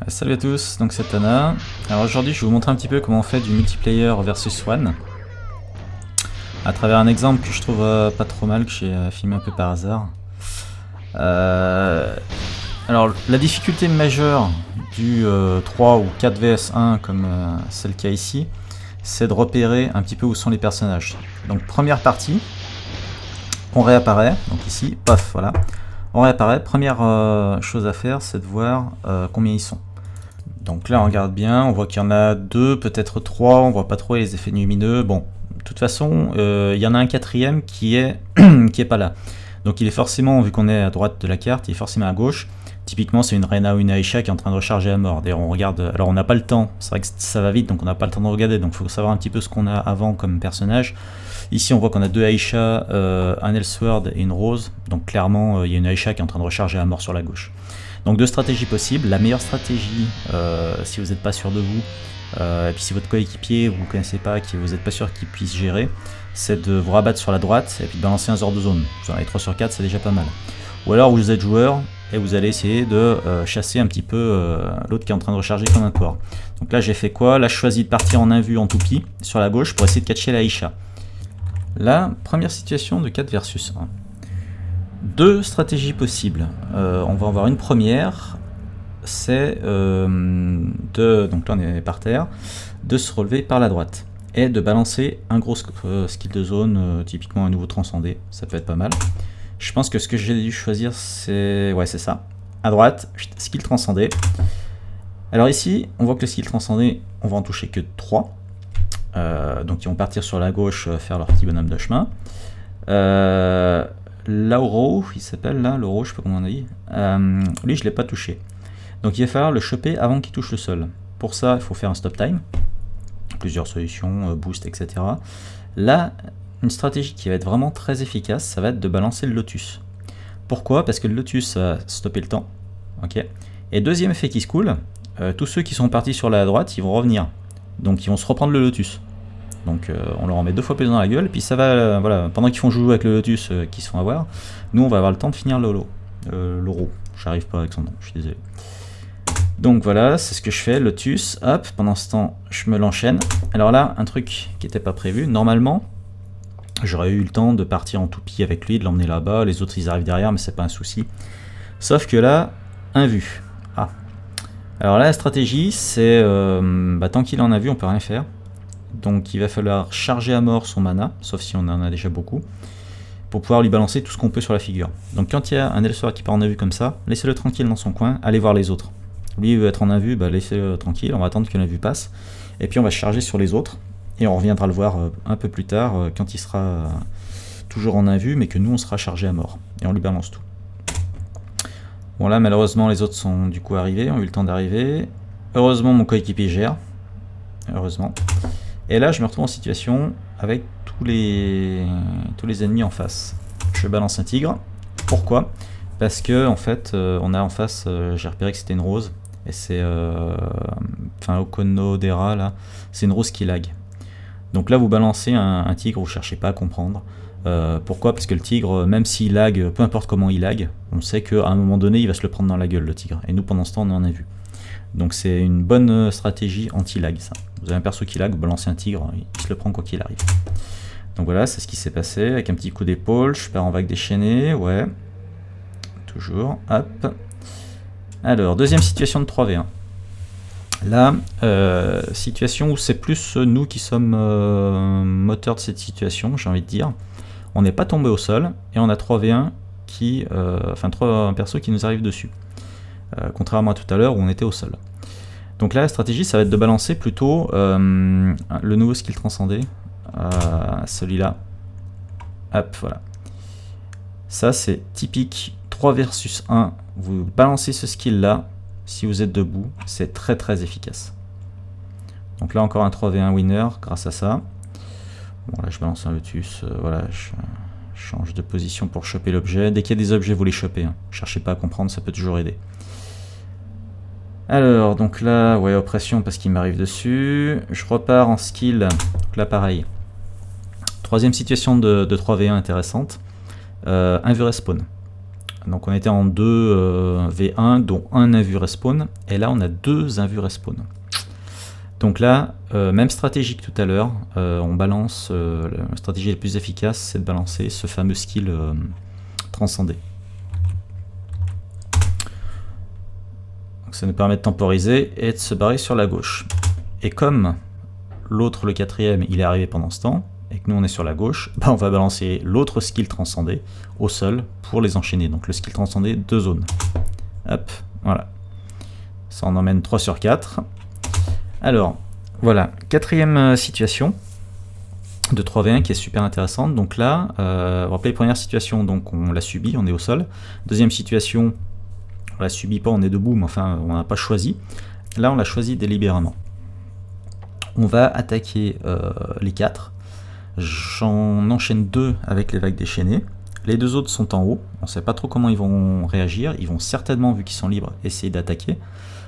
Salut à tous, donc c'est Tana. Alors aujourd'hui je vais vous montrer un petit peu comment on fait du multiplayer versus one à travers un exemple que je trouve pas trop mal, que j'ai filmé un peu par hasard. Alors la difficulté majeure du 3 ou 4 vs 1 comme c'est le cas ici, c'est de repérer un petit peu où sont les personnages. Donc première partie, on réapparaît, donc ici, paf, voilà. On réapparaît, première chose à faire c'est de voir combien ils sont. Donc là on regarde bien, on voit qu'il y en a 2, peut-être 3, on voit pas trop les effets lumineux. Bon, de toute façon, il y en a un quatrième qui est qui est pas là. Donc il est forcément, vu qu'on est à droite de la carte, il est forcément à gauche. Typiquement c'est une Reyna ou une Aisha qui est en train de recharger à mort. D'ailleurs on regarde, alors on n'a pas le temps, c'est vrai que ça va vite donc on n'a pas le temps de regarder, donc il faut savoir un petit peu ce qu'on a avant comme personnage. Ici on voit qu'on a 2 Aisha, un Elsword et une Rose, donc clairement il y a une Aisha qui est en train de recharger à mort sur la gauche. Donc deux stratégies possibles. La meilleure stratégie, si vous n'êtes pas sûr de vous, et puis si votre coéquipier vous ne connaissez pas, que vous n'êtes pas sûr qu'il puisse gérer, c'est de vous rabattre sur la droite et puis de balancer un Zord de zone. Vous en avez 3 sur 4, c'est déjà pas mal. Ou alors vous êtes joueur et vous allez essayer de chasser un petit peu l'autre qui est en train de recharger comme un porc. Donc là j'ai fait quoi? Là je choisis de partir en invue en toupie sur la gauche pour essayer de catcher la Aisha. Là, première situation de 4 versus 1. Deux stratégies possibles. On va en voir une première, c'est donc là on est par terre, de se relever par la droite et de balancer un gros skill de zone, typiquement un nouveau transcendé, ça peut être pas mal. Je pense que ce que j'ai dû choisir c'est ça, à droite, skill transcendé. Alors ici, on voit que le skill transcendé, on va en toucher que 3, donc ils vont partir sur la gauche faire leur petit bonhomme de chemin. Lauro, il s'appelle là, Lauro, je sais pas comment on a dit. Lui, je l'ai pas touché. Donc il va falloir le choper avant qu'il touche le sol. Pour ça, il faut faire un stop time. Plusieurs solutions, boost, etc. Là, une stratégie qui va être vraiment très efficace, ça va être de balancer le lotus. Pourquoi? Parce que le lotus va stopper le temps. Okay. Et deuxième effet qui se coule, tous ceux qui sont partis sur la droite, ils vont revenir. Donc ils vont se reprendre le lotus. Donc on leur en met 2 fois plus dans la gueule, et puis ça va, voilà, pendant qu'ils font jouer avec le lotus qu'ils se font avoir, nous on va avoir le temps de finir l'Oro. J'arrive pas avec son nom, je suis désolé. Donc voilà, c'est ce que je fais, lotus, hop, pendant ce temps je me l'enchaîne. Alors là, un truc qui n'était pas prévu, normalement, j'aurais eu le temps de partir en toupie avec lui, de l'emmener là-bas, les autres ils arrivent derrière, mais c'est pas un souci. Sauf que là, invue. Ah. Alors là, la stratégie, c'est, tant qu'il en a vu, on peut rien faire. Donc il va falloir charger à mort son mana, sauf si on en a déjà beaucoup, pour pouvoir lui balancer tout ce qu'on peut sur la figure. Donc quand il y a un Elsword qui part en invue comme ça, laissez-le tranquille dans son coin, allez voir les autres. Lui il veut être en invue, laissez-le tranquille, on va attendre que l'invue passe, et puis on va charger sur les autres, et on reviendra le voir un peu plus tard, quand il sera toujours en invue, mais que nous on sera chargé à mort, et on lui balance tout. Bon là malheureusement les autres sont du coup arrivés, ont eu le temps d'arriver. Heureusement mon coéquipier gère, heureusement. Et là, je me retrouve en situation avec tous les ennemis en face. Je balance un tigre. Pourquoi? Parce que en fait, on a en face, j'ai repéré que c'était une rose. Et c'est, Okonodera là, c'est une rose qui lag. Donc là, vous balancez un tigre, vous cherchez pas à comprendre. Pourquoi? Parce que le tigre, même s'il lag, peu importe comment il lag, on sait qu'à un moment donné, il va se le prendre dans la gueule, le tigre. Et nous, pendant ce temps, on en a vu. Donc c'est une bonne stratégie anti-lag ça. Vous avez un perso qui lag, vous balancez un tigre, il se le prend quoi qu'il arrive. Donc voilà, c'est ce qui s'est passé, avec un petit coup d'épaule, je pars en vague déchaînée, ouais. Toujours, hop. Alors, deuxième situation de 3v1. Là, situation où c'est plus nous qui sommes moteurs de cette situation, j'ai envie de dire. On n'est pas tombé au sol, et on a 3v1 qui... un perso qui nous arrive dessus. Contrairement à tout à l'heure où on était au sol. Donc là la stratégie ça va être de balancer plutôt le nouveau skill transcendé, celui-là. Hop, voilà. Ça c'est typique 3 versus 1, vous balancez ce skill là, si vous êtes debout, c'est très très efficace. Donc là encore un 3v1 winner grâce à ça. Bon là je balance un lotus, voilà, je change de position pour choper l'objet. Dès qu'il y a des objets vous les chopez, hein. Cherchez pas à comprendre, ça peut toujours aider. Alors, donc là, ouais, oppression parce qu'il m'arrive dessus. Je repars en skill. Donc là, pareil. Troisième situation de 3v1 intéressante. Invue respawn. Donc on était en 2 V1, dont un invu respawn, et là on a 2 invus respawn. Donc là, même stratégie que tout à l'heure, on balance, la stratégie la plus efficace, c'est de balancer ce fameux skill transcendé. Donc ça nous permet de temporiser et de se barrer sur la gauche. Et comme l'autre, le quatrième, il est arrivé pendant ce temps, et que nous on est sur la gauche, bah on va balancer l'autre skill transcendé au sol pour les enchaîner. Donc le skill transcendé, 2 zones. Hop, voilà. Ça en emmène 3 sur 4. Alors, voilà, quatrième situation de 3v1 qui est super intéressante. Donc là, rappelez, première situation, donc on l'a subi, on est au sol. Deuxième situation, on l'a subi pas, on est debout, mais enfin on n'a pas choisi. Là on l'a choisi délibérément. On va attaquer les 4. J'en enchaîne 2 avec les vagues déchaînées. Les 2 autres sont en haut, on ne sait pas trop comment ils vont réagir. Ils vont certainement, vu qu'ils sont libres, essayer d'attaquer.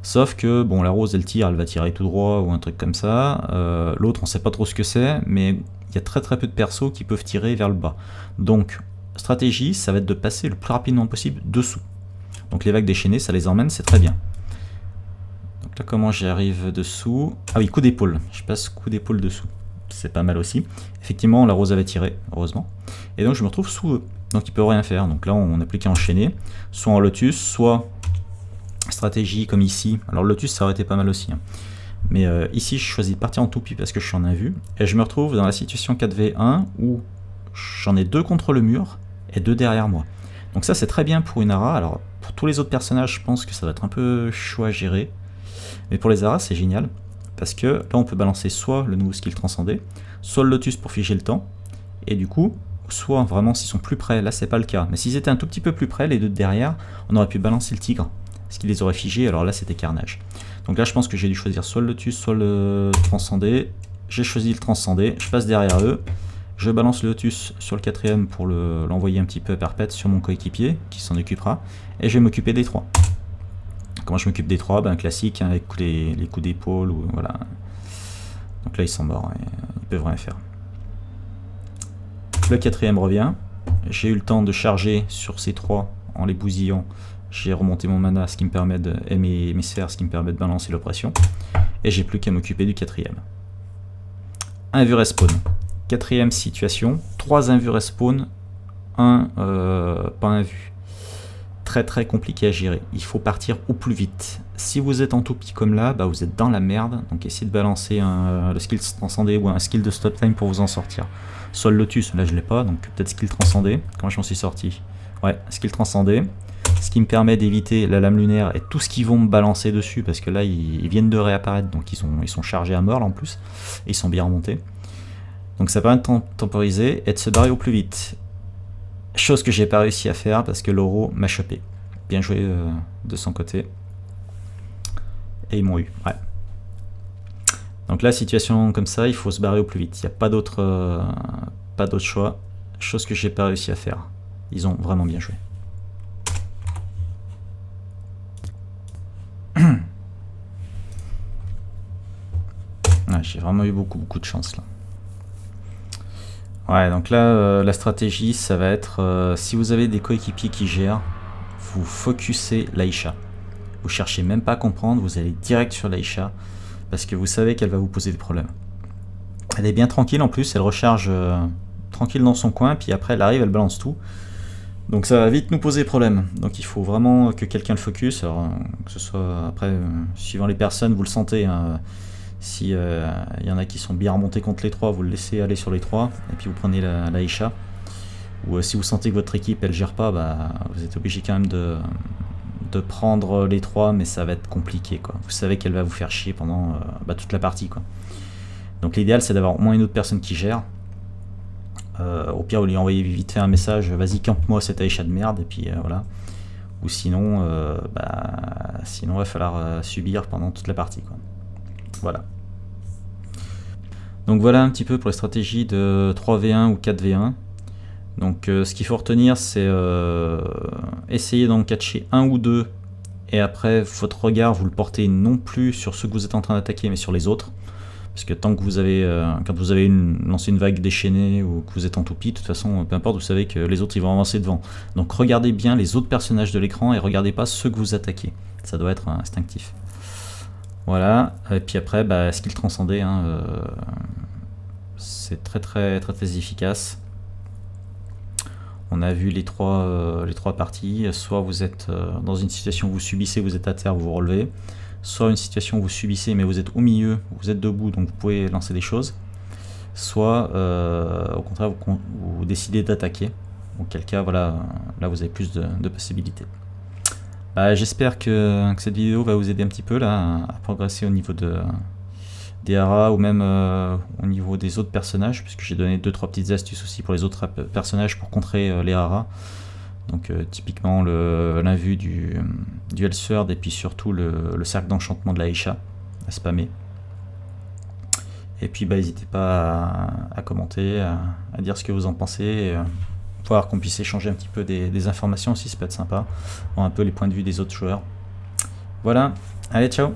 Sauf que, bon, la rose, elle tire, elle va tirer tout droit ou un truc comme ça. L'autre, on ne sait pas trop ce que c'est, mais il y a très peu de persos qui peuvent tirer vers le bas. Donc, stratégie, ça va être de passer le plus rapidement possible dessous. Donc les vagues déchaînées, ça les emmène, c'est très bien. Donc là, comment j'y arrive dessous? Ah oui, coup d'épaule. Je passe coup d'épaule dessous. C'est pas mal aussi. Effectivement, la rose avait tiré, heureusement. Et donc je me retrouve sous eux. Donc ils peuvent rien faire. Donc là, on n'a plus qu'à enchaîner. Soit en lotus, soit stratégie comme ici. Alors le lotus, ça aurait été pas mal aussi. Hein. Mais ici, je choisis de partir en toupie parce que je suis en invue. Et je me retrouve dans la situation 4v1 où j'en ai 2 contre le mur et 2 derrière moi. Donc ça, c'est très bien pour une Ara. Alors pour tous les autres personnages, je pense que ça va être un peu chaud à gérer. Mais pour les Aras, c'est génial. Parce que là, on peut balancer soit le nouveau skill transcendé, soit le lotus pour figer le temps. Et du coup, soit vraiment s'ils sont plus près, là c'est pas le cas. Mais s'ils étaient un tout petit peu plus près, les 2 de derrière, on aurait pu balancer le tigre. Ce qui les aurait figés, alors là c'était carnage. Donc là je pense que j'ai dû choisir soit le lotus, soit le transcendé. J'ai choisi le transcendé, je passe derrière eux. Je balance le lotus sur le 4ème pour l'envoyer un petit peu à perpète sur mon coéquipier, qui s'en occupera. Et je vais m'occuper des 3. Comment je m'occupe des 3? Ben classique, hein, avec les coups d'épaule, voilà. Donc là ils sont morts, ils peuvent rien faire. Le 4ème revient. J'ai eu le temps de charger sur ces 3 en les bousillant. J'ai remonté mon mana, ce qui me permet et mes sphères, ce qui me permet de balancer l'oppression. Et j'ai plus qu'à m'occuper du 4ème. Invue respawn. 4ème situation. 3 invus respawn. 1 pas invu. Très compliqué à gérer. Il faut partir au plus vite. Si vous êtes en toupie comme là, bah vous êtes dans la merde. Donc essayez de balancer le skill transcendé ou un skill de stop time pour vous en sortir. Soit le lotus, là je l'ai pas, donc peut-être skill transcendé. Comment je m'en suis sorti? Ouais, skill transcendé. Ce qui me permet d'éviter la lame lunaire et tout ce qu'ils vont me balancer dessus, parce que là ils viennent de réapparaître, donc ils sont chargés à mort là, en plus, et ils sont bien remontés. Donc ça permet de temporiser et de se barrer au plus vite. Chose que j'ai pas réussi à faire parce que l'Oro m'a chopé. Bien joué de son côté. Et ils m'ont eu, ouais. Donc là, situation comme ça, il faut se barrer au plus vite. Il n'y a pas d'autre choix. Chose que j'ai pas réussi à faire. Ils ont vraiment bien joué. Ouais, j'ai vraiment eu beaucoup de chance là. Ouais, donc là, la stratégie, ça va être, si vous avez des coéquipiers qui gèrent, vous focussez l'Aïcha. Vous cherchez même pas à comprendre, vous allez direct sur l'Aïcha, parce que vous savez qu'elle va vous poser des problèmes. Elle est bien tranquille en plus, elle recharge tranquille dans son coin, puis après elle arrive, elle balance tout. Donc ça va vite nous poser problème. Donc il faut vraiment que quelqu'un le focus, alors, que ce soit après, suivant les personnes, vous le sentez, hein, si y en a qui sont bien remontés contre les 3, vous le laissez aller sur les 3, et puis vous prenez l'Aïcha. Ou si vous sentez que votre équipe elle gère pas, bah, vous êtes obligé quand même de prendre les 3, mais ça va être compliqué, quoi. Vous savez qu'elle va vous faire chier pendant toute la partie, quoi. Donc l'idéal c'est d'avoir au moins une autre personne qui gère. Au pire vous lui envoyez vite fait un message, vas-y campe-moi cette Aïcha de merde, et puis voilà. Ou sinon, sinon il va falloir subir pendant toute la partie, quoi. Voilà. Donc voilà un petit peu pour les stratégies de 3v1 ou 4v1. Donc ce qu'il faut retenir, c'est essayer d'en catcher un ou deux, et après votre regard vous le portez non plus sur ceux que vous êtes en train d'attaquer mais sur les autres, Parce que tant que vous avez, quand vous avez lancé une vague déchaînée ou que vous êtes en toupie, de toute façon, peu importe, vous savez que les autres ils vont avancer devant. Donc regardez bien les autres personnages de l'écran et regardez pas ceux que vous attaquez. Ça doit être instinctif. Voilà, et puis après, skill transcendé, hein, c'est très efficace. On a vu les trois parties. Soit vous êtes dans une situation où vous subissez, vous êtes à terre, vous vous relevez. Soit une situation où vous subissez, mais vous êtes au milieu, vous êtes debout, donc vous pouvez lancer des choses. Soit, au contraire, vous décidez d'attaquer. Auquel cas, voilà, là vous avez plus de possibilités. J'espère que cette vidéo va vous aider un petit peu là, à progresser au niveau des haras ou même au niveau des autres personnages, puisque j'ai donné 2-3 petites astuces aussi pour les autres personnages pour contrer les haras. Donc typiquement l'invue du Hellsword et puis surtout le cercle d'enchantement de la Aisha à spammer. Et puis n'hésitez pas à commenter, à dire ce que vous en pensez, et, voir qu'on puisse échanger un petit peu des informations aussi, ça peut être sympa, voir un peu les points de vue des autres joueurs. Voilà, allez ciao.